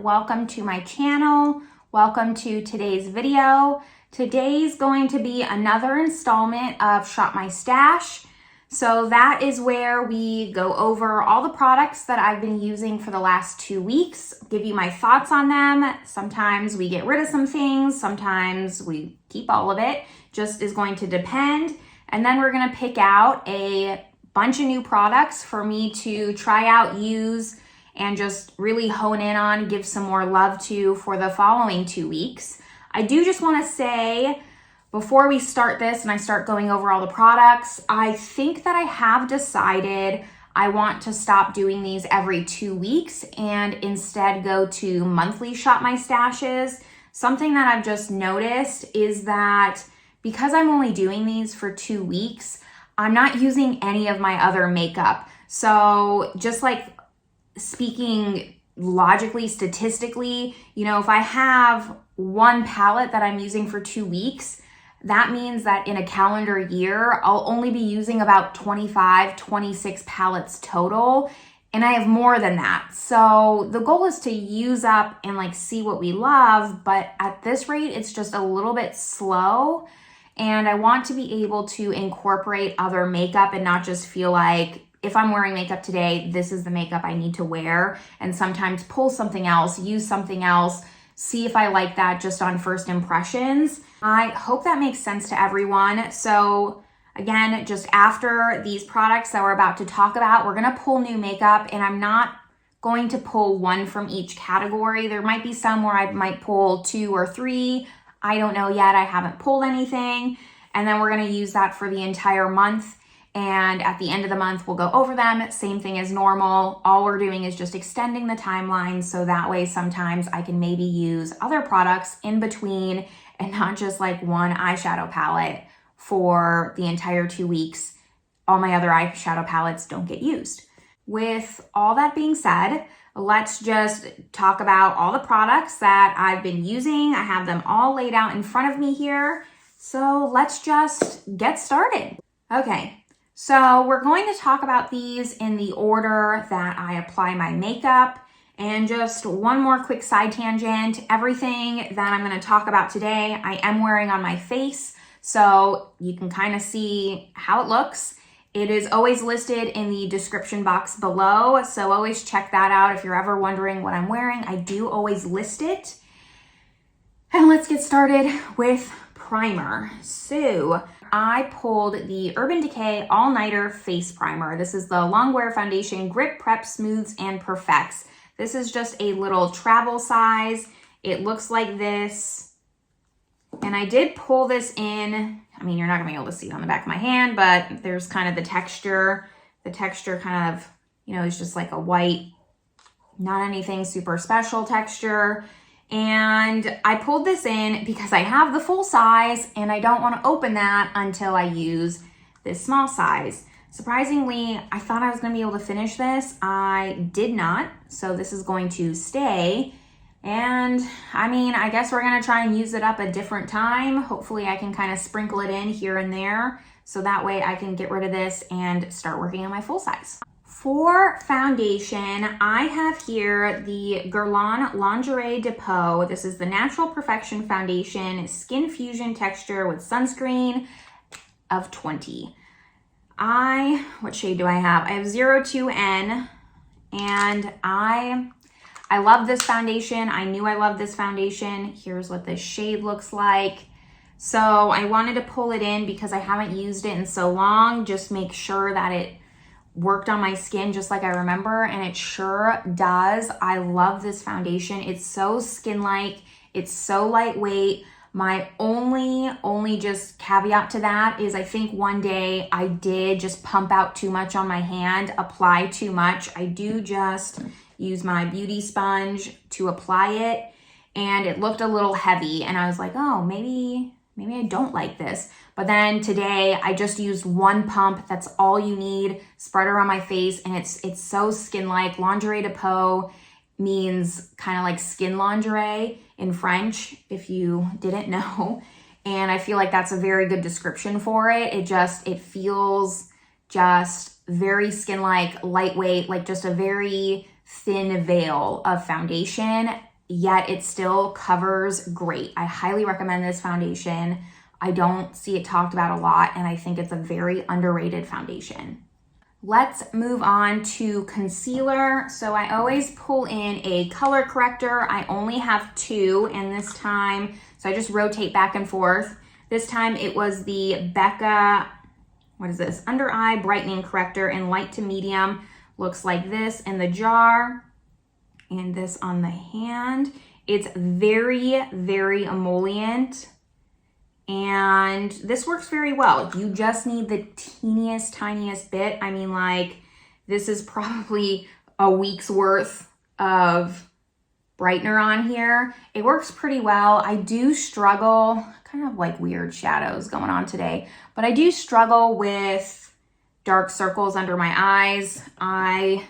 welcome to my channel. Welcome to today's video. Today's going to be another installment of Shop My Stash. So that is where we go over all the products that I've been using for the last 2 weeks, give you my thoughts on them. Sometimes we get rid of some things, sometimes we keep all of it, just is going to depend. And then we're gonna pick out a bunch of new products for me to try out, use, and just really hone in on, give some more love to for the following 2 weeks. I do just wanna say, before we start this and I start going over all the products, I think that I have decided I want to stop doing these every 2 weeks and instead go to monthly Shop My Stashes. Something that I've just noticed is that because I'm only doing these for 2 weeks, I'm not using any of my other makeup. So just like speaking logically, statistically, you know, if I have one palette that I'm using for 2 weeks, that means that in a calendar year, I'll only be using about 25, 26 palettes total. And I have more than that. So the goal is to use up and like see what we love. But at this rate, it's just a little bit slow. And I want to be able to incorporate other makeup and not just feel like if I'm wearing makeup today, this is the makeup I need to wear. And sometimes pull something else, use something else, see if I like that just on first impressions. I hope that makes sense to everyone. So again, just after these products that we're about to talk about, we're gonna pull new makeup, and I'm not going to pull one from each category. There might be some where I might pull 2 or 3. I don't know yet, I haven't pulled anything. And then we're gonna use that for the entire month. And at the end of the month, we'll go over them, same thing as normal. All we're doing is just extending the timeline so that way sometimes I can maybe use other products in between and not just like one eyeshadow palette for the entire 2 weeks. All my other eyeshadow palettes don't get used. With all that being said, let's just talk about all the products that I've been using. I have them all laid out in front of me here. So let's just get started. Okay. So we're going to talk about these in the order that I apply my makeup. And just one more quick side tangent, everything that I'm going to talk about today, I am wearing on my face. So you can kind of see how it looks. It is always listed in the description box below. So always check that out if you're ever wondering what I'm wearing. I do always list it. And let's get started with primer. So I pulled the Urban Decay All Nighter Face Primer. This is the Longwear Foundation Grip, Prep, Smooths, and Perfects. This is just a little travel size. It looks like this. And I did pull this in. I mean, you're not gonna be able to see it on the back of my hand, but there's kind of the texture. The texture kind of, you know, is just like a white, not anything super special texture. And I pulled this in because I have the full size and I don't want to open that until I use this small size. Surprisingly, I thought I was going to be able to finish this. I did not. So this is going to stay. And I mean, I guess we're going to try and use it up a different time. Hopefully I can kind of sprinkle it in here and there. So that way I can get rid of this and start working on my full size. For foundation, I have here the Guerlian Lingerie de Peau. This is the Natural Perfection Foundation, Skin Fusion Texture with Sunscreen of 20. What shade do I have? I have 02N, and I love this foundation. I knew I loved this foundation. Here's what this shade looks like. So I wanted to pull it in because I haven't used it in so long, just make sure that it worked on my skin just like I remember, and it sure does. I love this foundation. It's so skin-like. It's so lightweight. My only just caveat to that is I think one day I did just pump out too much on my hand, apply too much. I do just use my beauty sponge to apply it, and it looked a little heavy, and I was like, oh, maybe I don't like this. But then today I just used one pump. That's all you need. Spread around my face, and it's so skin-like. Lingerie de Peau means kind of like skin lingerie in French, if you didn't know. And I feel like that's a very good description for it. It feels just very skin-like, lightweight, like just a very thin veil of foundation. yet it still covers great. I highly recommend this foundation. I don't see it talked about a lot, and I think it's a very underrated foundation. Let's move on to concealer. So I always pull in a color corrector. I only have two, and this time, so I just rotate back and forth. This time it was the Becca, what is this? Under Eye Brightening Corrector in light to medium. Looks like this in the jar and this on the hand. It's very, very emollient, and this works very well. You just need the teeniest, tiniest bit. I mean, like, this is probably a week's worth of brightener on here. It works pretty well. I do struggle, kind of like weird shadows going on today, but I do struggle with dark circles under my eyes. I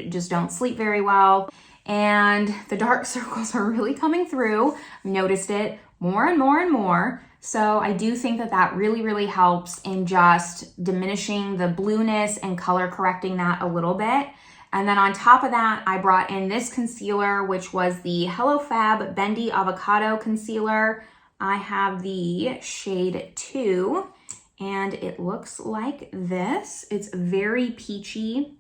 just don't sleep very well, and the dark circles are really coming through. I've noticed it more and more and more. So I do think that that really, really helps in just diminishing the blueness and color correcting that a little bit. And then on top of that, I brought in this concealer, which was the Hello Fab Bendy Avocado Concealer. I have the shade 2, and it looks like this. It's very peachy,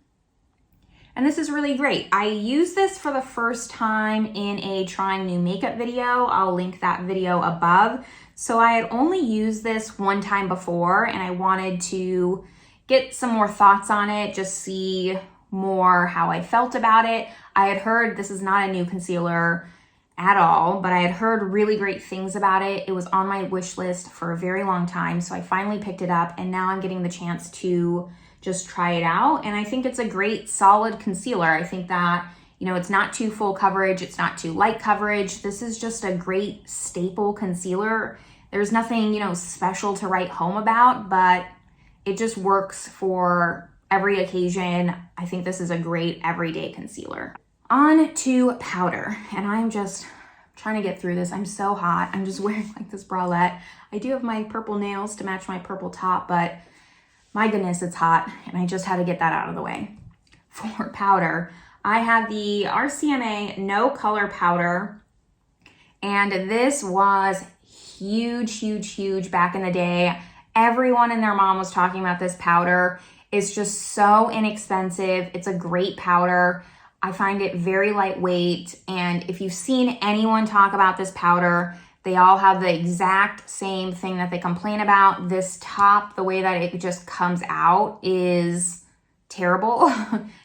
and this is really great. I used this for the first time in a trying new makeup video. I'll link that video above. So I had only used this one time before, and I wanted to get some more thoughts on it, just see more how I felt about it. I had heard this is not a new concealer at all, but I had heard really great things about it. It was on my wish list for a very long time, so I finally picked it up, and now I'm getting the chance to just try it out. And I think it's a great solid concealer. I think that, you know, it's not too full coverage, it's not too light coverage. This is just a great staple concealer. There's nothing, you know, special to write home about, but it just works for every occasion. I think this is a great everyday concealer. On to powder, and I'm just trying to get through this. I'm so hot. I'm just wearing like this bralette. I do have my purple nails to match my purple top, but my goodness, it's hot, and I just had to get that out of the way. For powder, I have the RCMA No Color Powder, and this was huge, huge, huge back in the day. Everyone and their mom was talking about this powder. It's just so inexpensive. It's a great powder. I find it very lightweight, and if you've seen anyone talk about this powder, they all have the exact same thing that they complain about. This top, the way that it just comes out is terrible,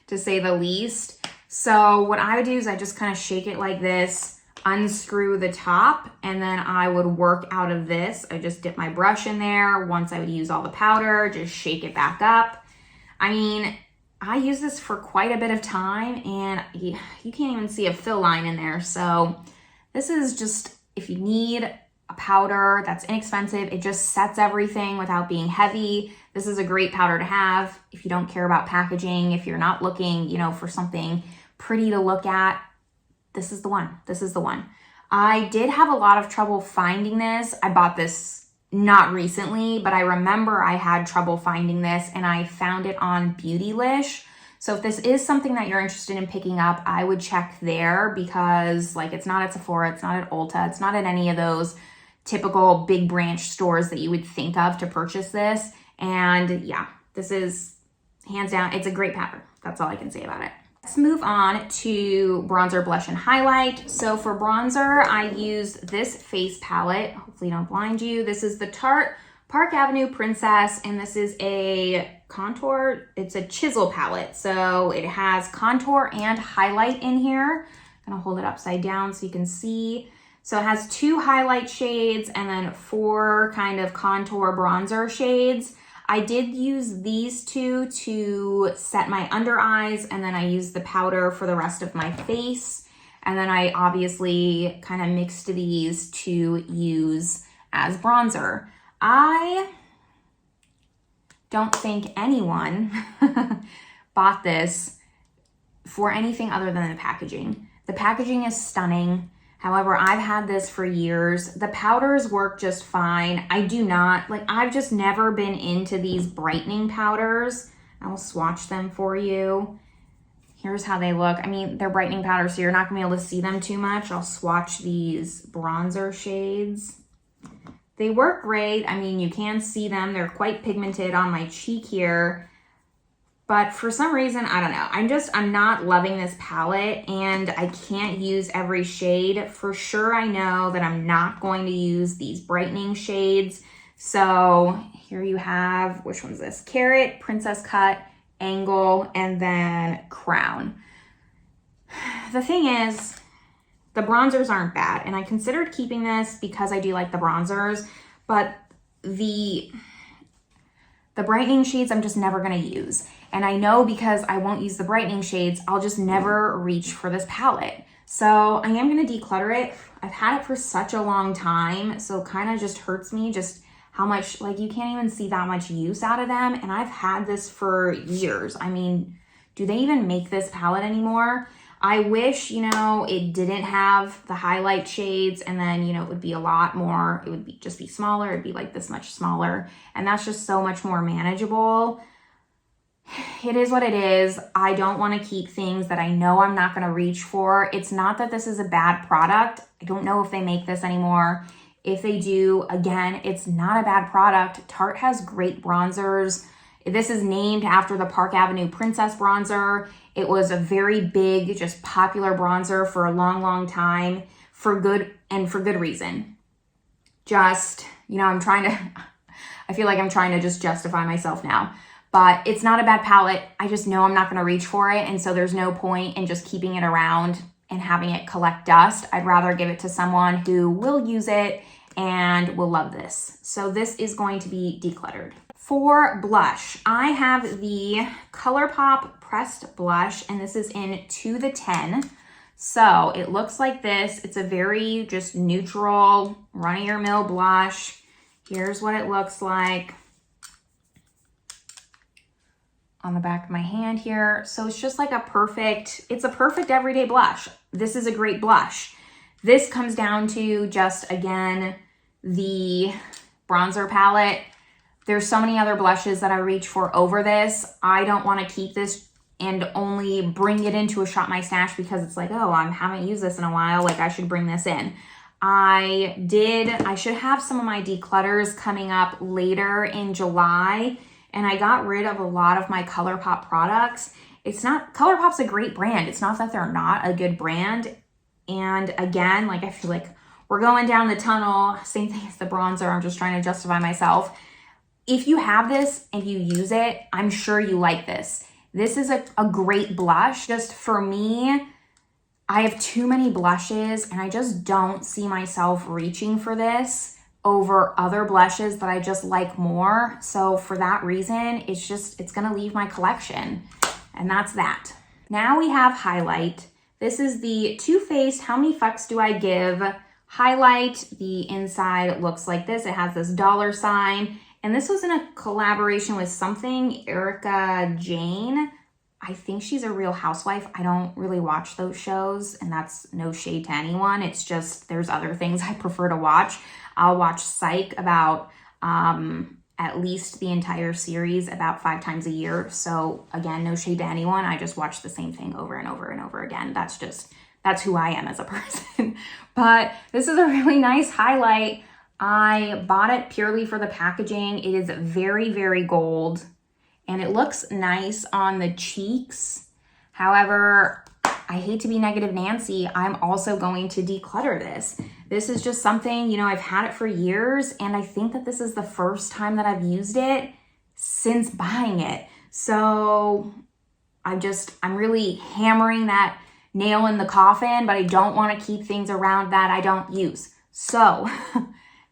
to say the least. So what I would do is I just kind of shake it like this, unscrew the top, and then I would work out of this. I just dip my brush in there. Once I would use all the powder, just shake it back up. I mean, I use this for quite a bit of time, and you can't even see a fill line in there. So this is just, if you need a powder that's inexpensive, it just sets everything without being heavy. This is a great powder to have if you don't care about packaging, if you're not looking, you know, for something pretty to look at. This is the one. This is the one. I did have a lot of trouble finding this. I bought this not recently, but I remember I had trouble finding this, and I found it on Beautylish. So if this is something that you're interested in picking up, I would check there, because like, it's not at Sephora, it's not at Ulta, it's not at any of those typical big branch stores that you would think of to purchase this. And yeah, this is hands down, it's a great powder. That's all I can say about it. Let's move on to bronzer, blush, and highlight. So for bronzer, I used this face palette. Hopefully don't blind you. This is the Tarte Park Avenue Princess, and this is a contour. It's a chisel palette. So it has contour and highlight in here. I'm gonna hold it upside down so you can see. So it has 2 highlight shades and then 4 kind of contour bronzer shades. I did use these 2 to set my under eyes, and then I used the powder for the rest of my face. And then I obviously kind of mixed these to use as bronzer. I don't think anyone bought this for anything other than the packaging. The packaging is stunning. However, I've had this for years. The powders work just fine. I do not, like, I've just never been into these brightening powders. I will swatch them for you. here's how they look. I mean, they're brightening powder, so you're not gonna be able to see them too much. I'll swatch these bronzer shades. They work great. I mean, you can see them. They're quite pigmented on my cheek here. But for some reason, I don't know. I'm not loving this palette, and I can't use every shade. For sure, I know that I'm not going to use these brightening shades. So here you have, which one's this? Carrot, Princess Cut, Angle, and then Crown. The thing is, the bronzers aren't bad, and I considered keeping this because I do like the bronzers, but the brightening shades I'm just never gonna use. And I know because I won't use the brightening shades, I'll just never reach for this palette. So I am gonna declutter it. I've had it for such a long time, so kind of just hurts me just how much, like you can't even see that much use out of them. And I've had this for years. I mean, do they even make this palette anymore? I wish, you know, it didn't have the highlight shades, and then, you know, it would be a lot more, it would be just be smaller. It'd be like this much smaller. And that's just so much more manageable. It is what it is. I don't want to keep things that I know I'm not going to reach for. It's not that this is a bad product. I don't know if they make this anymore. If they do, again, it's not a bad product. Tarte has great bronzers. This is named after the Park Avenue Princess bronzer. It was a very big, just popular bronzer for a long, long time for good reason. Just, you know, I feel like I'm trying to just justify myself now. But it's not a bad palette. I just know I'm not going to reach for it. And so there's no point in just keeping it around and having it collect dust. I'd rather give it to someone who will use it and will love this. So this is going to be decluttered. For blush, I have the Colourpop Pressed Blush, and this is in 2 to 10. So it looks like this. It's a very just neutral, run-of-your-mill blush. Here's what it looks like on the back of my hand here. So it's just like it's a perfect everyday blush. This is a great blush. This comes down to just, again, the bronzer palette. There's so many other blushes that I reach for over this. I don't want to keep this and only bring it into a Shop My Stash because it's like, oh, I haven't used this in a while. Like, I should bring this in. I should have some of my declutters coming up later in July. And I got rid of a lot of my Colourpop products. Colourpop's a great brand. It's not that they're not a good brand. And again, like, I feel like we're going down the tunnel. Same thing as the bronzer. I'm just trying to justify myself. If you have this and you use it, I'm sure you like this. This is a great blush. Just for me, I have too many blushes and I just don't see myself reaching for this over other blushes that I just like more. So for that reason, it's gonna leave my collection, and that's that. Now we have highlight. This is the Too Faced How Many Fucks Do I Give highlight. The inside looks like this. It has this dollar sign, and this was in a collaboration with something, Erica Jane. I think she's a Real Housewife. I don't really watch those shows, and that's no shade to anyone. It's just there's other things I prefer to watch. I'll watch Psych about at least the entire series about 5 times a year. So again, no shade to anyone. I just watch the same thing over and over and over again. That's who I am as a person. But this is a really nice highlight. I bought it purely for the packaging. It is very, very gold, and it looks nice on the cheeks. However, I hate to be negative Nancy. I'm also going to declutter this. This is just something, you know, I've had it for years, and I think that this is the first time that I've used it since buying it. So I'm really hammering that nail in the coffin, but I don't want to keep things around that I don't use. So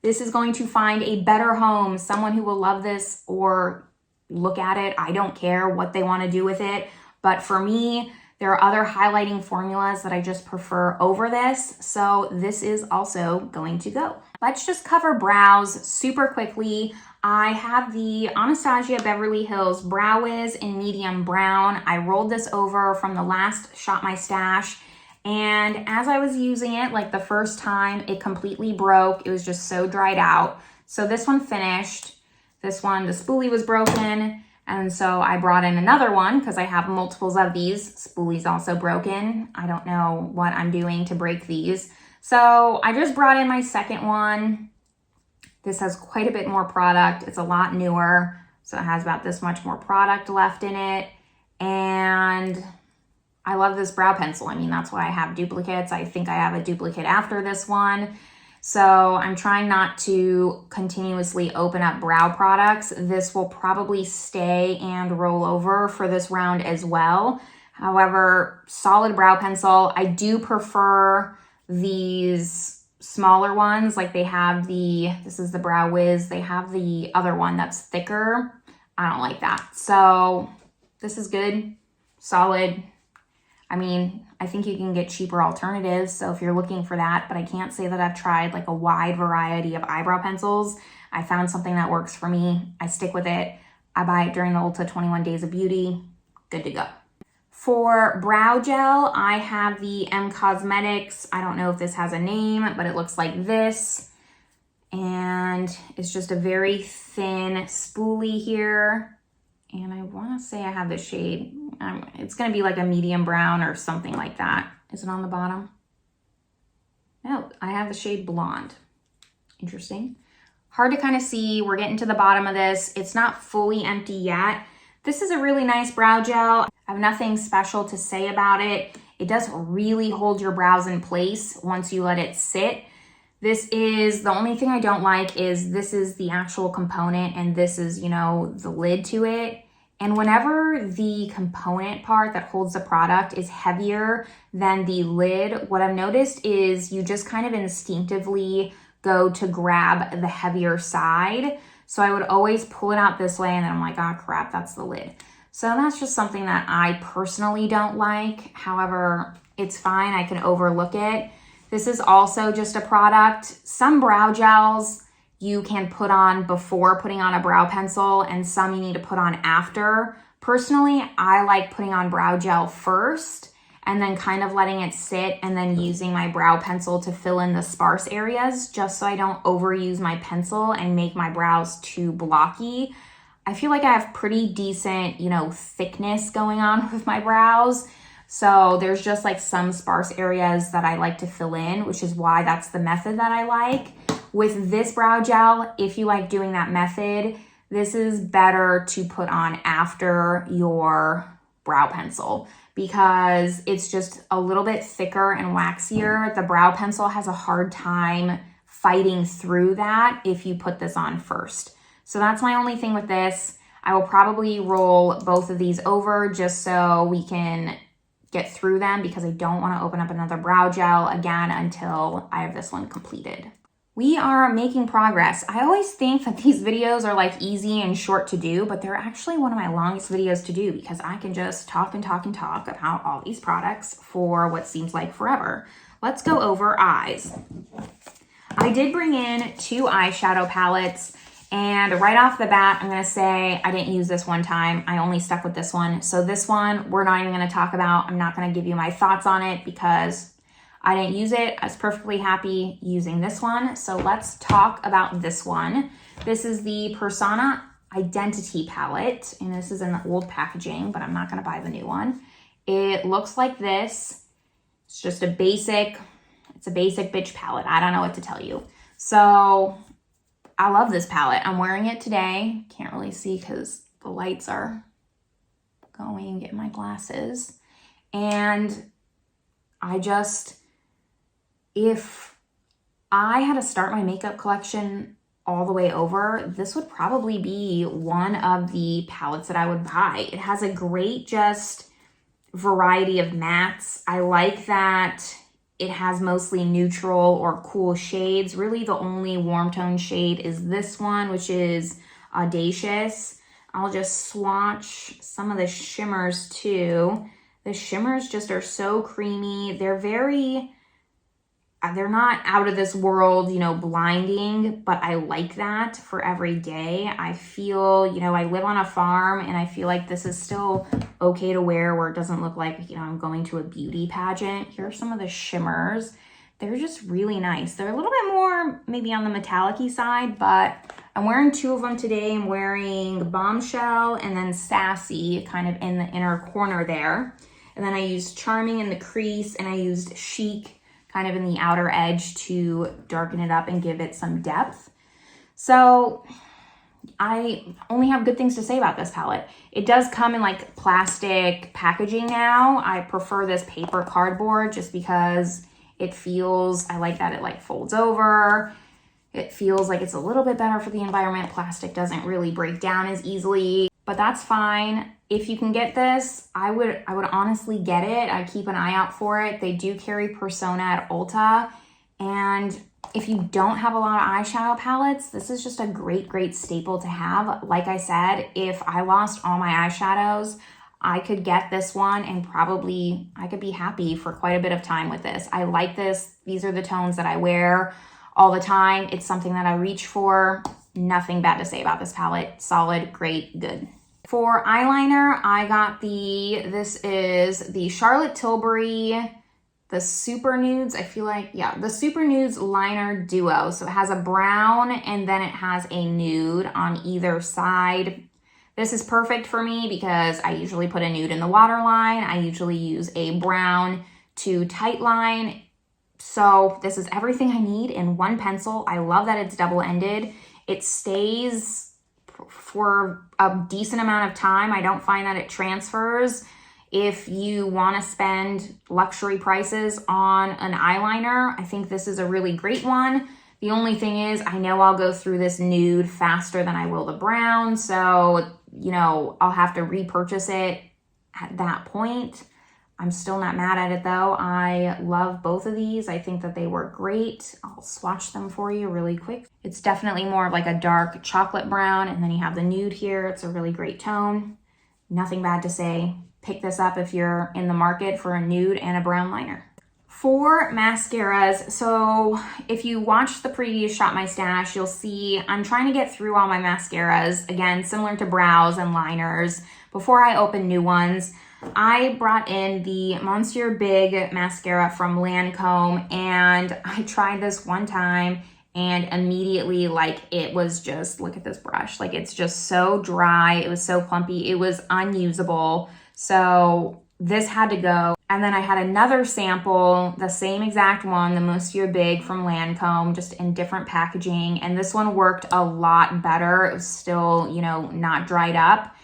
this is going to find a better home, someone who will love this or look at it. I don't care what they want to do with it. But for me, there are other highlighting formulas that I just prefer over this. So this is also going to go. Let's just cover brows super quickly. I have the Anastasia Beverly Hills Brow Wiz in medium brown. I rolled this over from the last Shop My Stash. And as I was using it, like the first time, it completely broke. It was just so dried out. So this one finished. This one, the spoolie was broken. And so I brought in another one because I have multiples of these. Spoolie's also broken. I don't know what I'm doing to break these. So I just brought in my second one. This has quite a bit more product. It's a lot newer. So it has about this much more product left in it. And I love this brow pencil. I mean, that's why I have duplicates. I think I have a duplicate after this one. So I'm trying not to continuously open up brow products. This will probably stay and roll over for this round as well. However, solid brow pencil. I do prefer these smaller ones. Like they have this is the Brow Wiz. They have the other one that's thicker. I don't like that. So this is good, solid. I mean, I think you can get cheaper alternatives, so if you're looking for that, but I can't say that I've tried like a wide variety of eyebrow pencils. I found something that works for me. I stick with it. I buy it during the Ulta 21 Days of Beauty. Good to go. For brow gel, I have the M Cosmetics. I don't know if this has a name, but it looks like this. And it's just a very thin spoolie here. And I want to say I have the shade. It's going to be like a medium brown or something like that. Is it on the bottom? No, I have the shade Blonde. Interesting. Hard to kind of see. We're getting to the bottom of this. It's not fully empty yet. This is a really nice brow gel. I have nothing special to say about it. It does really hold your brows in place once you let it sit. This is, the only thing I don't like is this is the actual component and this is, you know, the lid to it. And whenever the component part that holds the product is heavier than the lid, what I've noticed is you just kind of instinctively go to grab the heavier side. So I would always pull it out this way and then I'm like, oh crap, that's the lid. So that's just something that I personally don't like. However, it's fine, I can overlook it. This is also just a product. Some brow gels you can put on before putting on a brow pencil and some you need to put on after. Personally, I like putting on brow gel first and then kind of letting it sit and then using my brow pencil to fill in the sparse areas just so I don't overuse my pencil and make my brows too blocky. I feel like I have pretty decent, you know, thickness going on with my brows. So there's just like some sparse areas that I like to fill in, which is why that's the method that I like. With this brow gel, if you like doing that method, this is better to put on after your brow pencil because it's just a little bit thicker and waxier. The brow pencil has a hard time fighting through that if you put this on first. So that's my only thing with this. I will probably roll both of these over just so we can get through them because I don't want to open up another brow gel again until I have this one completed. We are making progress. I always think that these videos are like easy and short to do, but they're actually one of my longest videos to do because I can just talk and talk and talk about all these products for what seems like forever. Let's go over eyes. I did bring in 2 eyeshadow palettes. And right off the bat, I'm going to say I didn't use this one time. I only stuck with this one. So this one, we're not even going to talk about. I'm not going to give you my thoughts on it because I didn't use it. I was perfectly happy using this one. So let's talk about this one. This is the Persona Identity palette. And this is in the old packaging, but I'm not going to buy the new one. It looks like this. It's just a basic bitch palette. I don't know what to tell you. So I love this palette. I'm wearing it today. Can't really see because the lights are going and get my glasses. And if I had to start my makeup collection all the way over, this would probably be one of the palettes that I would buy. It has a great just variety of mattes. I like that it has mostly neutral or cool shades. Really the only warm tone shade is this one, which is Audacious. I'll just swatch some of the shimmers too. The shimmers just are so creamy. They're not out of this world, you know, blinding, but I like that for every day. I feel, you know, I live on a farm and I feel like this is still okay to wear where it doesn't look like, you know, I'm going to a beauty pageant. Here are some of the shimmers. They're just really nice. They're a little bit more maybe on the metallic-y side, but I'm wearing two of them today. I'm wearing Bombshell and then Sassy kind of in the inner corner there. And then I used Charming in the crease, and I used Chic kind of in the outer edge to darken it up and give it some depth. So I only have good things to say about this palette. It does come in like plastic packaging now. I prefer this paper cardboard just because it feels, I like that it like folds over. It feels like it's a little bit better for the environment. Plastic doesn't really break down as easily, but that's fine. If you can get this, I would honestly get it. I keep an eye out for it. They do carry Persona at Ulta. And if you don't have a lot of eyeshadow palettes, this is just a great staple to have. Like I said, if I lost all my eyeshadows, I could get this one and probably I could be happy for quite a bit of time with this. I like this. These are the tones that I wear all the time. It's something that I reach for. Nothing bad to say about this palette. Solid, great, good. For eyeliner, I got this is the Charlotte Tilbury, the Super Nudes. I feel like, yeah, the Super Nudes Liner Duo. So it has a brown and then it has a nude on either side. This is perfect for me because I usually put a nude in the waterline. I usually use a brown to tight line. So this is everything I need in one pencil. I love that it's double-ended. It stays for a decent amount of time. I don't find that it transfers. If you want to spend luxury prices on an eyeliner, I think this is a really great one. The only thing is, I know I'll go through this nude faster than I will the brown, so, you know, I'll have to repurchase it at that point. I'm still not mad at it though. I love both of these. I think that they work great. I'll swatch them for you really quick. It's definitely more of like a dark chocolate brown, and then you have the nude here. It's a really great tone. Nothing bad to say. Pick this up if you're in the market for a nude and a brown liner. For mascaras, so if you watch the previous Shop My Stash, you'll see I'm trying to get through all my mascaras. Again, similar to brows and liners. Before I open new ones, I brought in the Monsieur Big mascara from Lancome, and I tried this one time and immediately, like, it was just, look at this brush, like it's just so dry, it was so clumpy, it was unusable. So this had to go. And then I had another sample, the same exact one, the Monsieur Big from Lancome, just in different packaging, and this one worked a lot better. It was still, you know, not dried up.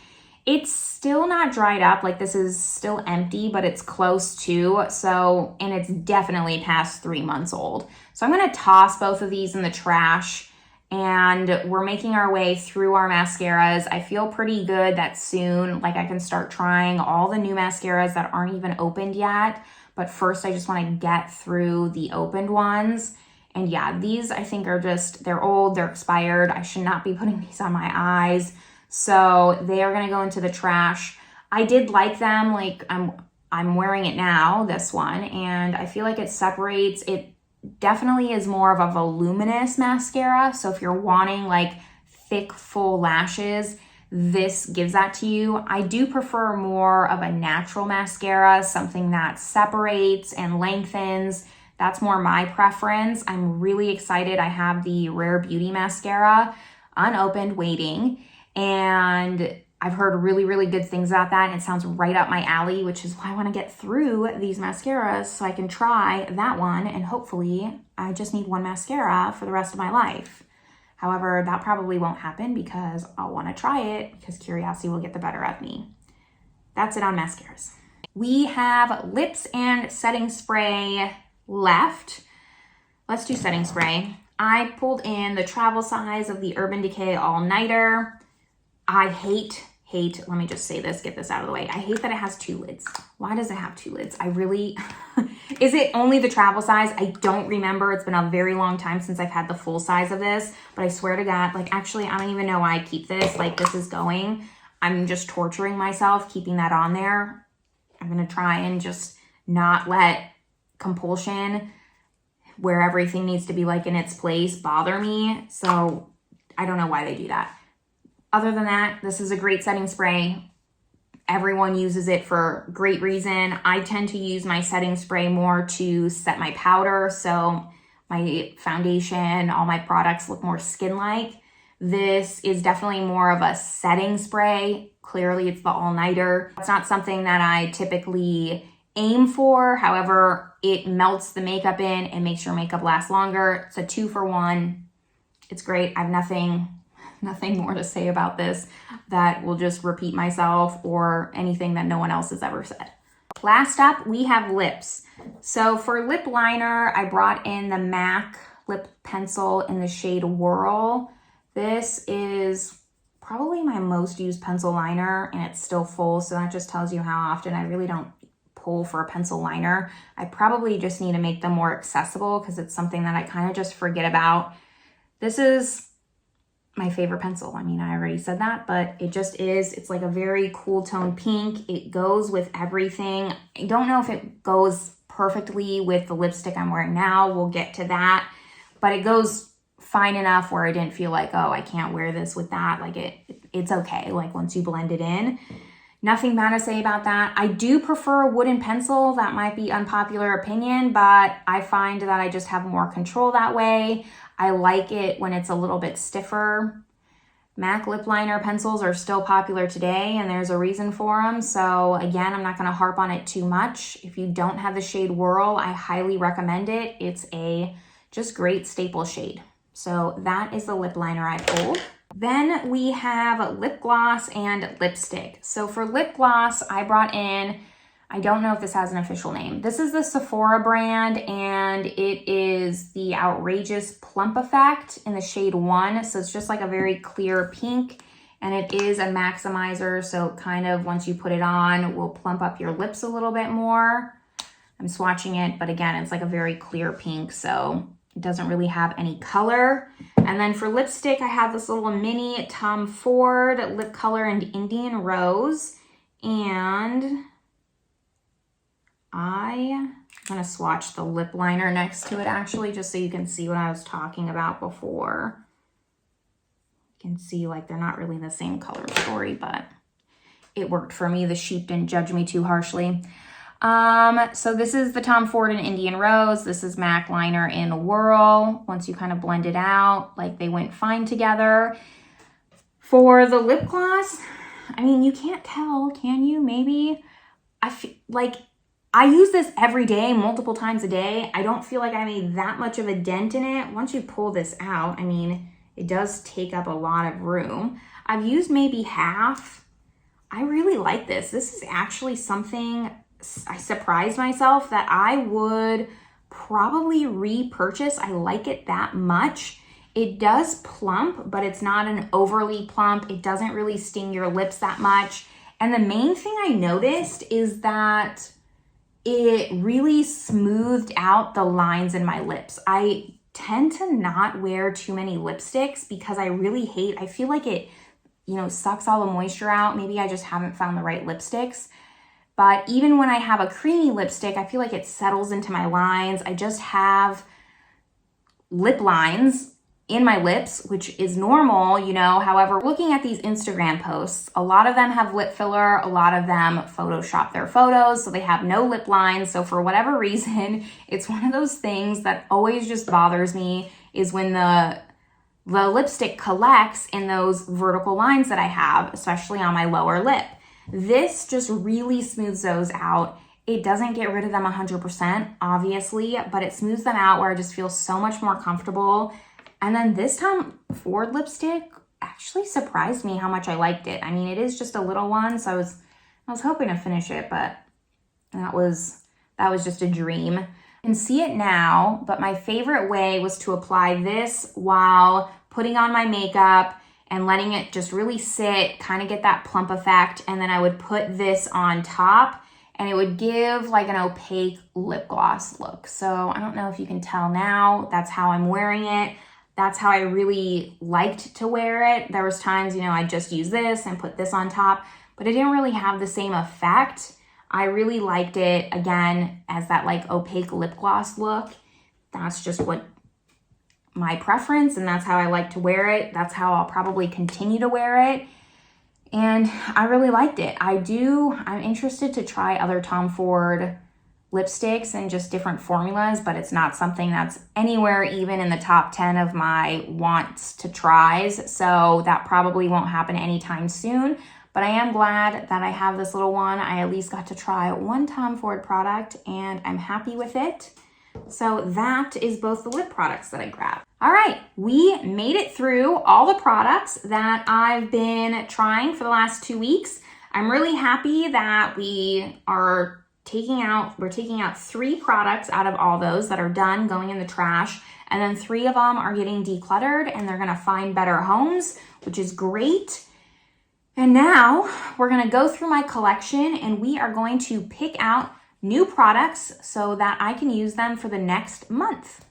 It's still not dried up, like this is still empty, but it's close to, so, and it's definitely past 3 months old. So I'm gonna toss both of these in the trash, and we're making our way through our mascaras. I feel pretty good that soon, like I can start trying all the new mascaras that aren't even opened yet, but first I just wanna get through the opened ones. And yeah, these I think are just, they're old, they're expired. I should not be putting these on my eyes. So they are gonna go into the trash. I did like them, like I'm wearing it now, this one, and I feel like it separates. It definitely is more of a voluminous mascara. So if you're wanting like thick, full lashes, this gives that to you. I do prefer more of a natural mascara, something that separates and lengthens. That's more my preference. I'm really excited. I have the Rare Beauty mascara unopened waiting, and I've heard really good things about that, and it sounds right up my alley, which is why I want to get through these mascaras so I can try that one, and hopefully I just need one mascara for the rest of my life. However, that probably won't happen because I'll want to try it because curiosity will get the better of me. That's it on mascaras. We have lips and setting spray left. Let's do setting spray. I pulled in the travel size of the Urban Decay All Nighter. I hate, let me just say this, get this out of the way. I hate that it has 2 lids. Why does it have 2 lids? I really, is it only the travel size? I don't remember. It's been a very long time since I've had the full size of this, but I swear to God, like actually, I don't even know why I keep this. Like this is going, I'm just torturing myself keeping that on there. I'm gonna try and just not let compulsion where everything needs to be like in its place bother me. So I don't know why they do that. Other than that, this is a great setting spray. Everyone uses it for great reason. I tend to use my setting spray more to set my powder, so my foundation, all my products look more skin-like. This is definitely more of a setting spray. Clearly it's the all-nighter. It's not something that I typically aim for. However, it melts the makeup in and makes your makeup last longer. It's a 2-for-1. It's great. I have nothing more to say about this that will just repeat myself or anything that no one else has ever said. Last up, we have lips. So for lip liner, I brought in the MAC lip pencil in the shade Whirl. This is probably my most used pencil liner, and it's still full, so that just tells you how often I really don't pull for a pencil liner. I probably just need to make them more accessible because it's something that I kind of just forget about. This is my favorite pencil. I mean, I already said that, but it just is. It's like a very cool tone pink. It goes with everything. I don't know if it goes perfectly with the lipstick I'm wearing now. We'll get to that, but it goes fine enough where I didn't feel like, oh, I can't wear this with that. Like it's okay. Like once you blend it in, nothing bad to say about that. I do prefer a wooden pencil. That might be unpopular opinion, but I find that I just have more control that way. I like it when it's a little bit stiffer. MAC lip liner pencils are still popular today, and there's a reason for them. So again, I'm not going to harp on it too much. If you don't have the shade Whirl, I highly recommend it. It's a just great staple shade. So that is the lip liner I pulled. Then we have lip gloss and lipstick. So for lip gloss, I brought in, I don't know if this has an official name. This is the Sephora brand, and it is the Outrageous Plump Effect in the shade 1. So it's just like a very clear pink, and it is a maximizer. So kind of once you put it on, will plump up your lips a little bit more. I'm swatching it, but again, it's like a very clear pink, so it doesn't really have any color. And then for lipstick, I have this little mini Tom Ford lip color in Indian Rose. And I'm going to swatch the lip liner next to it actually, just so you can see what I was talking about before. You can see like they're not really the same color story, but it worked for me. The sheep didn't judge me too harshly. So this is the Tom Ford in Indian Rose. This is MAC liner in Whirl. Once you kind of blend it out, like they went fine together. For the lip gloss, I mean, you can't tell, can you? Maybe. I feel like I use this every day, multiple times a day. I don't feel like I made that much of a dent in it. Once you pull this out, I mean, it does take up a lot of room. I've used maybe half. I really like this. This is actually something I surprised myself that I would probably repurchase. I like it that much. It does plump, but it's not an overly plump. It doesn't really sting your lips that much. And the main thing I noticed is that it really smoothed out the lines in my lips. I tend to not wear too many lipsticks because I really I feel like it, sucks all the moisture out. Maybe I just haven't found the right lipsticks. But even when I have a creamy lipstick, I feel like it settles into my lines. I just have lip lines in my lips, which is normal, However, looking at these Instagram posts, a lot of them have lip filler. A lot of them Photoshop their photos, so they have no lip lines. So for whatever reason, it's one of those things that always just bothers me is when the lipstick collects in those vertical lines that I have, especially on my lower lip. This just really smooths those out. It doesn't get rid of them 100%, obviously, but it smooths them out where I just feel so much more comfortable. And then this Tom Ford lipstick actually surprised me how much I liked it. I mean, it is just a little one, so I was hoping to finish it, but that was just a dream. You can see it now, but my favorite way was to apply this while putting on my makeup and letting it just really sit, kind of get that plump effect. And then I would put this on top and it would give like an opaque lip gloss look. So I don't know if you can tell now, that's how I'm wearing it. That's how I really liked to wear it. There was times, I just use this and put this on top, but it didn't really have the same effect. I really liked it, again, as that like opaque lip gloss look. That's just what my preference, and that's how I like to wear it. That's how I'll probably continue to wear it. And I really liked it. I'm interested to try other Tom Ford lipsticks and just different formulas, but it's not something that's anywhere even in the top 10 of my wants to tries. So that probably won't happen anytime soon, but I am glad that I have this little one. I at least got to try one Tom Ford product and I'm happy with it. So that is both the lip products that I grabbed. All right, we made it through all the products that I've been trying for the last 2 weeks. I'm really happy that we're taking out 3 products out of all those that are done going in the trash, and then 3 of them are getting decluttered and they're gonna find better homes, which is great. And now we're gonna go through my collection and we are going to pick out new products so that I can use them for the next month.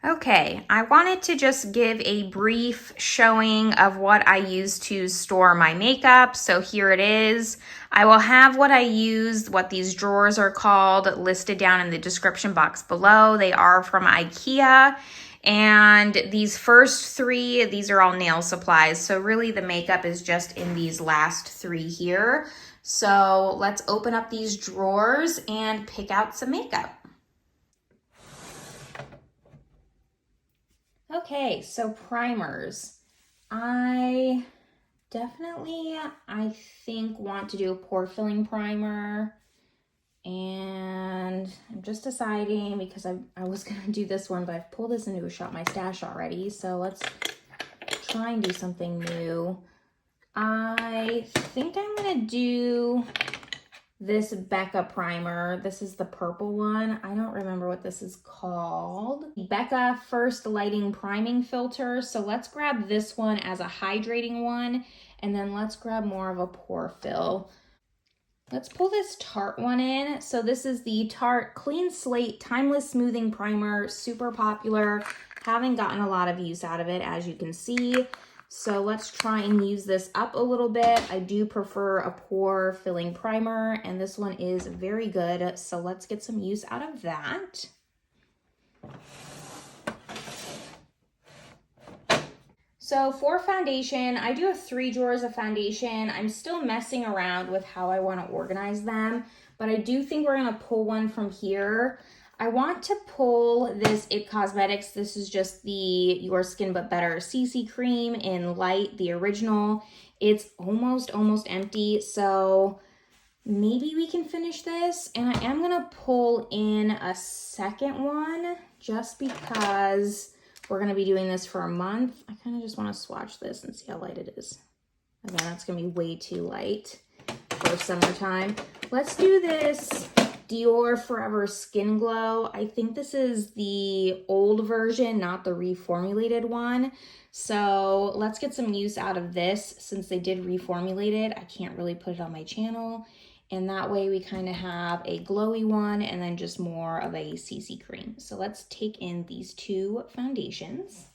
Okay, I wanted to just give a brief showing of what I use to store my makeup. So here it is. I will have what I use, what these drawers are called, listed down in the description box below. They are from IKEA. And these first 3, these are all nail supplies. So really the makeup is just in these last 3 here. So let's open up these drawers and pick out some makeup. Okay, so primers. I think want to do a pore filling primer, and I'm just deciding because I was gonna do this one, but I've pulled this into a Shop My Stash already, so let's try and do something new. I think I'm gonna do this Becca primer. This is the purple one. I don't remember what this is called. Becca First Lighting Priming Filter. So let's grab this one as a hydrating one, and then let's grab more of a pore fill. Let's pull this Tarte one in. So this is the Tarte Clean Slate Timeless Smoothing Primer, super popular. Haven't gotten a lot of use out of it, as you can see. So let's try and use this up a little bit. I do prefer a pore filling primer, and this one is very good. So let's get some use out of that. So for foundation, I do have 3 drawers of foundation. I'm still messing around with how I want to organize them, but I do think we're going to pull one from here. I want to pull this IT Cosmetics. This is just the Your Skin But Better CC cream in light, the original. It's almost empty, so maybe we can finish this. And I am gonna pull in a second one just because we're gonna be doing this for a month. I kind of just want to swatch this and see how light it is. Again, that's gonna be way too light for summertime. Let's do this Dior Forever Skin Glow. I think this is the old version, not the reformulated one. So let's get some use out of this. Since they did reformulate it, I can't really put it on my channel. And that way we kind of have a glowy one and then just more of a CC cream. So let's take in these 2 foundations.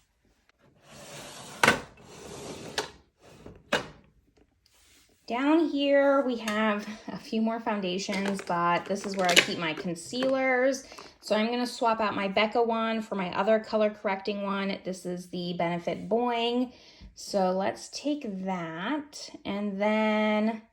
Down here, we have a few more foundations, but this is where I keep my concealers. So I'm gonna swap out my Becca one for my other color correcting one. This is the Benefit Boing. So let's take that, and then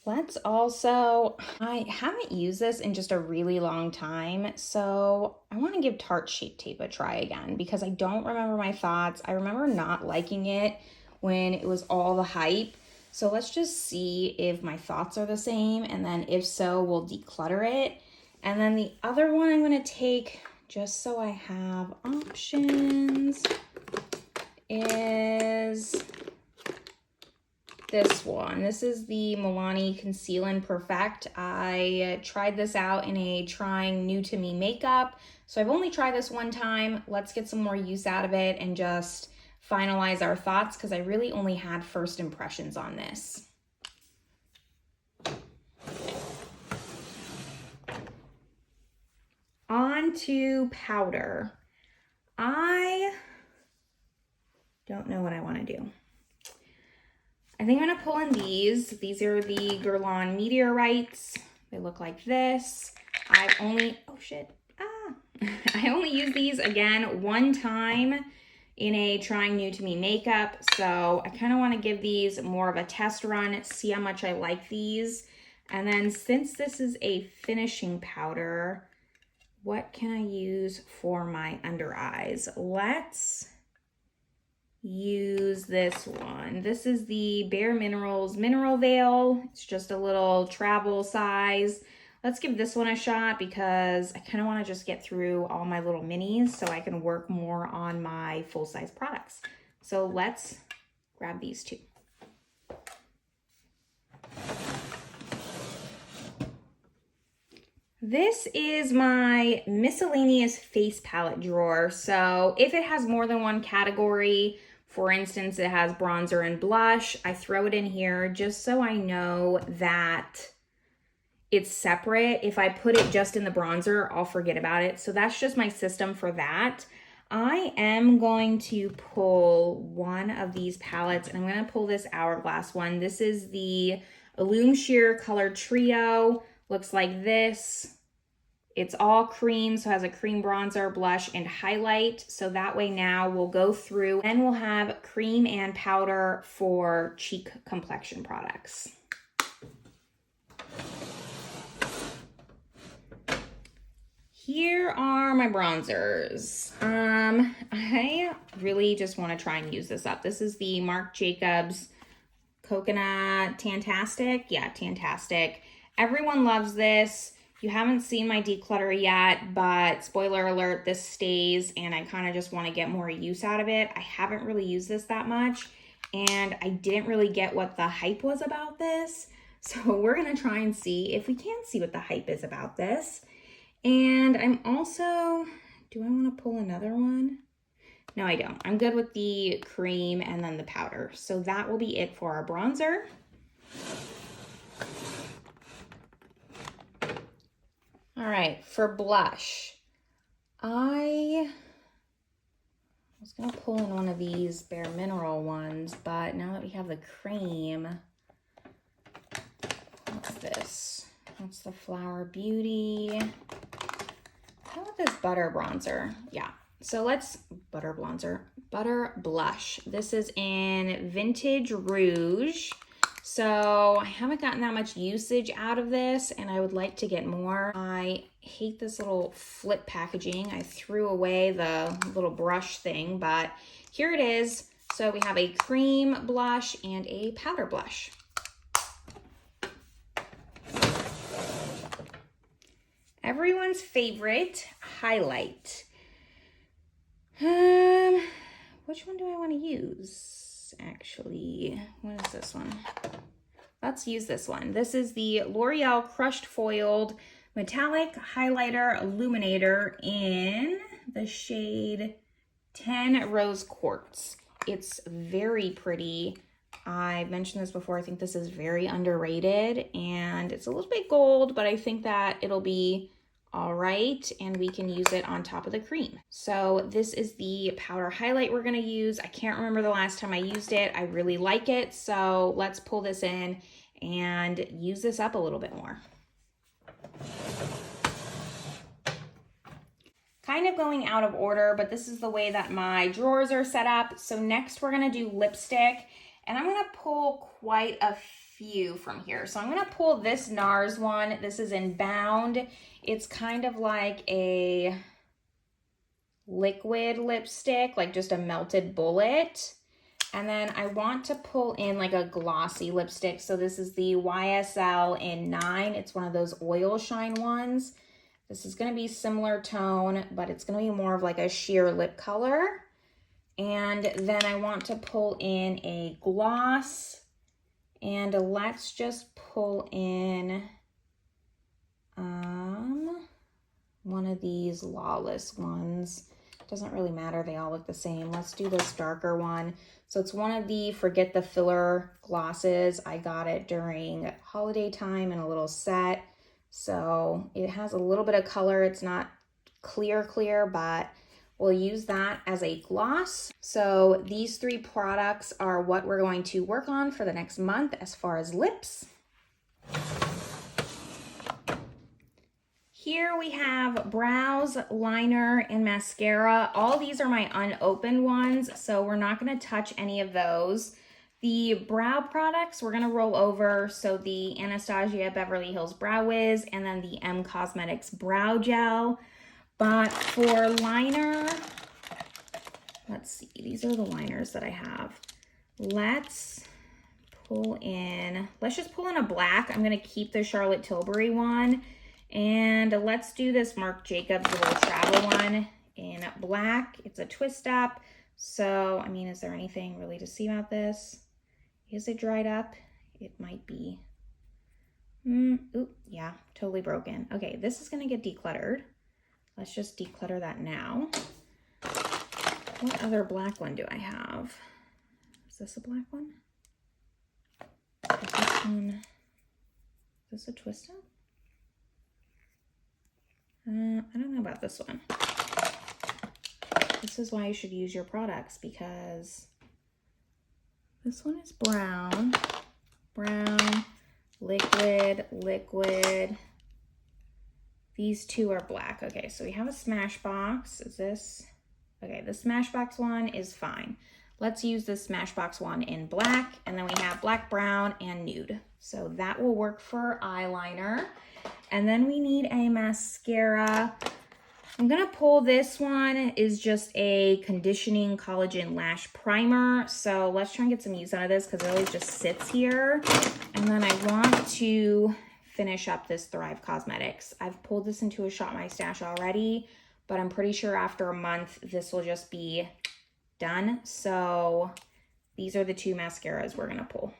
let's also, I haven't used this in just a really long time, so I wanna give Tarte Shape Tape a try again because I don't remember my thoughts. I remember not liking it when it was all the hype. So let's just see if my thoughts are the same, and then if so, we'll declutter it. And then the other one I'm gonna take, just so I have options, is this one. This is the Milani Conceal and Perfect. I tried this out in a trying new to me makeup. So I've only tried this one time. Let's get some more use out of it and just finalize our thoughts because I really only had first impressions on this. On to powder. I don't know what I want to do. I think I'm going to pull in these. These are the Guerlian Meteorites. They look like this. I've only, oh shit, I only used these again one time in a trying new to me makeup. So I kind of want to give these more of a test run, see how much I like these. And then since this is a finishing powder, what can I use for my under eyes? Let's use this one. This is the Bare Minerals Mineral Veil. It's just a little travel size. Let's give this one a shot because I kind of want to just get through all my little minis so I can work more on my full-size products. So let's grab these two. This is my miscellaneous face palette drawer. So if it has more than one category, for instance, it has bronzer and blush, I throw it in here just so I know that it's separate. If I put it just in the bronzer, I'll forget about it. So that's just my system for that. I am going to pull one of these palettes, and I'm going to pull this Hourglass one. This is the Illume Sheer Color Trio. Looks like this. It's all cream, so it has a cream bronzer, blush, and highlight. So that way now we'll go through and we'll have cream and powder for cheek complexion products. Here are my bronzers. I really just want to try and use this up. This is the Marc Jacobs Coconut Tantastic. Yeah, Tantastic. Everyone loves this. You haven't seen my declutter yet, but spoiler alert, this stays and I kind of just want to get more use out of it. I haven't really used this that much and I didn't really get what the hype was about this. So we're going to try and see if we can see what the hype is about this. And I'm also, do I want to pull another one? No, I don't. I'm good with the cream and then the powder. So that will be it for our bronzer. All right, for blush, I was gonna pull in one of these Bare Mineral ones, but now that we have the cream, what's this? That's the Flower Beauty. How about this Butter Bronzer? Yeah, so let's, Butter Blush. This is in Vintage Rouge. So I haven't gotten that much usage out of this and I would like to get more. I hate this little flip packaging. I threw away the little brush thing, but here it is. So we have a cream blush and a powder blush. Everyone's favorite highlight. Which one do I want to use? Actually, what is this one? Let's use this one. This is the L'Oreal Crushed Foiled Metallic Highlighter Illuminator in the shade 10 Rose Quartz. It's very pretty. I mentioned this before. I think this is very underrated and it's a little bit gold, but I think that it'll be all right, and we can use it on top of the cream. So this is the powder highlight we're gonna use. I can't remember the last time I used it. I really like it, so let's pull this in and use this up a little bit more. Kind of going out of order, but this is the way that my drawers are set up. So next we're gonna do lipstick, and I'm gonna pull quite a few from here. So I'm gonna pull this NARS one. This is in Bound. It's kind of like a liquid lipstick, like just a melted bullet. And then I want to pull in like a glossy lipstick. So this is the YSL in 9. It's one of those oil shine ones. This is gonna be similar tone, but it's gonna be more of like a sheer lip color. And then I want to pull in a gloss. And let's just pull in one of these Lawless ones. Doesn't really matter, they all look the same. Let's do this darker one. So it's one of the Forget the Filler glosses. I got it during holiday time in a little set. So it has a little bit of color. It's not clear, but we'll use that as a gloss. So these 3 products are what we're going to work on for the next month as far as lips. Here we have brows, liner, and mascara. All these are my unopened ones, so we're not gonna touch any of those. The brow products we're gonna roll over. So the Anastasia Beverly Hills Brow Wiz and then the M Cosmetics Brow Gel. But for liner, let's see, these are the liners that I have. Let's just pull in a black. I'm gonna keep the Charlotte Tilbury one. And let's do this Marc Jacobs little travel one in black. It's a twist up. So, I mean, is there anything really to see about this? Is it dried up? It might be. Oop, yeah, totally broken. Okay, this is gonna get decluttered. Let's just declutter that now. What other black one do I have? Is this a black one? Is this one, is this a twist up? I don't know about this one. This is why you should use your products, because this one is brown, liquid, liquid. These two are black. Okay, so we have a Smashbox. Is this? Okay, the Smashbox one is fine. Let's use the Smashbox one in black, and then we have black, brown, and nude. So that will work for eyeliner. And then we need a mascara. I'm gonna pull this one, is just a conditioning collagen lash primer. So let's try and get some use out of this because it always just sits here. And then I want to finish up this Thrive Cosmetics. I've pulled this into a Shop My Stash already, but I'm pretty sure after a month, this will just be done. So these are the two mascaras we're gonna pull.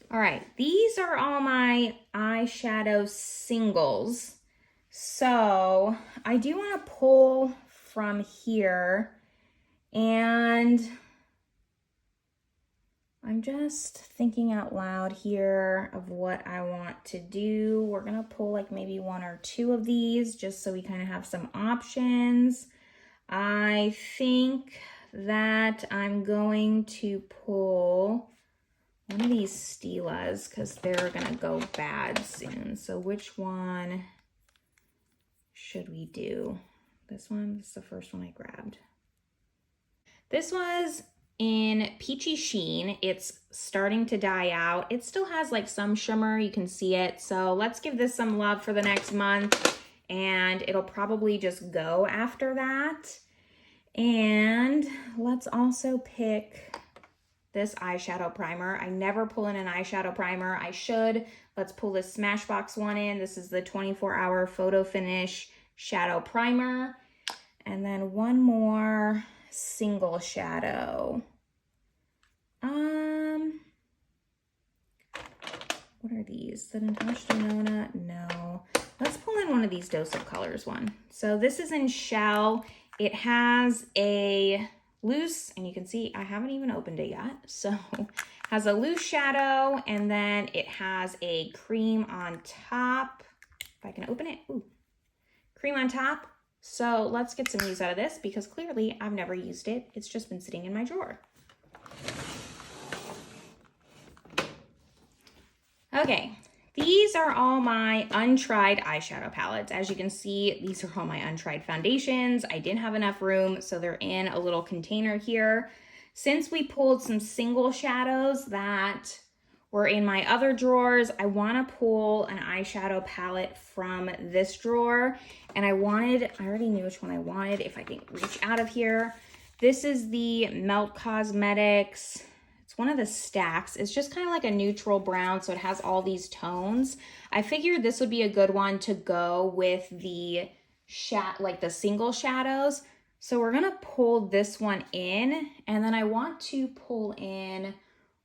All right, these are all my eyeshadow singles. So I do want to pull from here, and I'm just thinking out loud here of what I want to do. We're gonna pull like maybe one or two of these just so we kind of have some options. I think that I'm going to pull one of these Stilas because they're gonna go bad soon. So which one should we do? This one, this is the first one I grabbed. This was in Peachy Sheen. It's starting to die out. It still has like some shimmer, you can see it. So let's give this some love for the next month, and it'll probably just go after that. And let's also pick this eyeshadow primer. I never pull in an eyeshadow primer. I should. Let's pull this Smashbox one in. This is the 24-hour Photo Finish Shadow Primer. And then one more single shadow. What are these? The Natasha Denona? No. Let's pull in one of these Dose of Colors one. So this is in Shell. It has a loose, and you can see I haven't even opened it yet. So it has a loose shadow, and then it has a cream on top. If I can open it, ooh, cream on top. So let's get some use out of this because clearly I've never used it. It's just been sitting in my drawer. Okay, these are all my untried eyeshadow palettes. As you can see, these are all my untried foundations. I didn't have enough room, so they're in a little container here. Since we pulled some single shadows that were in my other drawers, I want to pull an eyeshadow palette from this drawer. And I already knew which one I wanted if I can reach out of here. This is the Melt Cosmetics. It's one of the stacks. It's just kind of like a neutral brown, so it has all these tones. I figured this would be a good one to go with the the single shadows. So we're gonna pull this one in, and then I want to pull in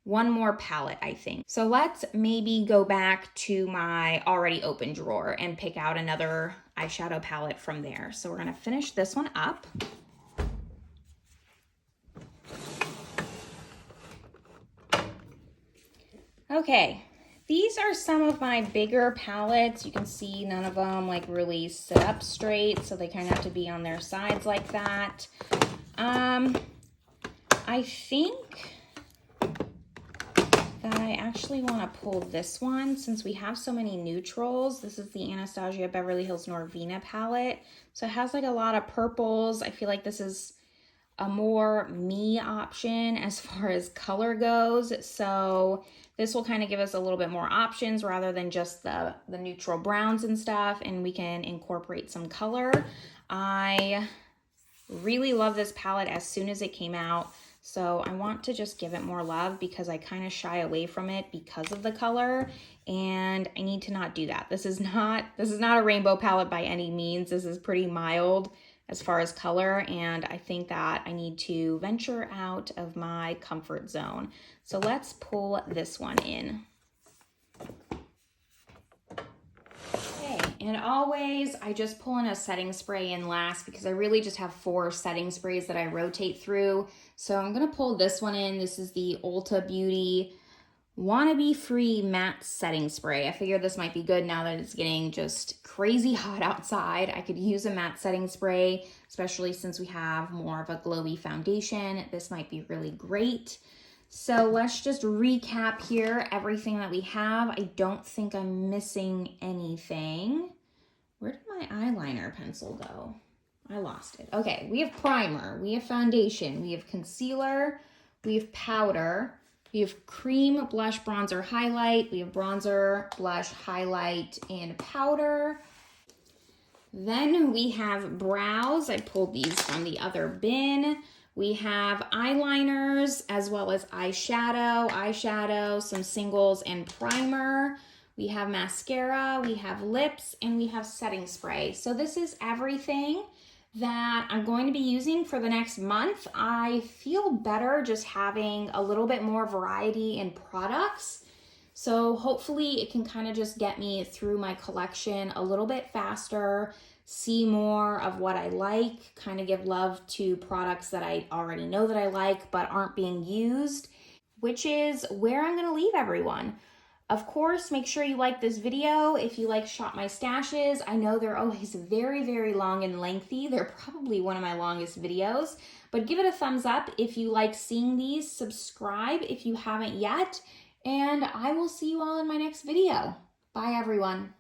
one more palette, I think. So let's maybe go back to my already open drawer and pick out another eyeshadow palette from there. So we're gonna finish this one up. Okay, these are some of my bigger palettes. You can see none of them like really sit up straight, so they kind of have to be on their sides like that. I think that I actually want to pull this one since we have so many neutrals. This is the Anastasia Beverly Hills Norvina palette. So it has like a lot of purples. I feel like this is a more me option as far as color goes. So this will kind of give us a little bit more options rather than just the neutral browns and stuff, and we can incorporate some color. I really love this palette as soon as it came out. So I want to just give it more love because I kind of shy away from it because of the color, and I need to not do that. This is not a rainbow palette by any means. This is pretty mild as far as color, and I think that I need to venture out of my comfort zone. So let's pull this one in. And always, I just pull in a setting spray in last because I really just have 4 setting sprays that I rotate through. So I'm going to pull this one in. This is the Ulta Beauty Wannabe Free Matte Setting Spray. I figured this might be good now that it's getting just crazy hot outside. I could use a matte setting spray, especially since we have more of a glowy foundation. This might be really great. So let's just recap here everything that we have. I don't think I'm missing anything. Where did my eyeliner pencil go? I lost it. Okay, we have primer, we have foundation, we have concealer, we have powder, we have cream, blush, bronzer, highlight, we have bronzer, blush, highlight, and powder. Then we have brows. I pulled these from the other bin. We have eyeliners as well as eyeshadow, some singles, and primer. We have mascara, we have lips, and we have setting spray. So this is everything that I'm going to be using for the next month. I feel better just having a little bit more variety in products. So hopefully it can kind of just get me through my collection a little bit faster, see more of what I like, kind of give love to products that I already know that I like but aren't being used, which is where I'm going to leave everyone. Of course, make sure you like this video if you like Shop My Stashes. I know they're always very, very long and lengthy. They're probably one of my longest videos, but give it a thumbs up if you like seeing these. Subscribe if you haven't yet, and I will see you all in my next video. Bye, everyone.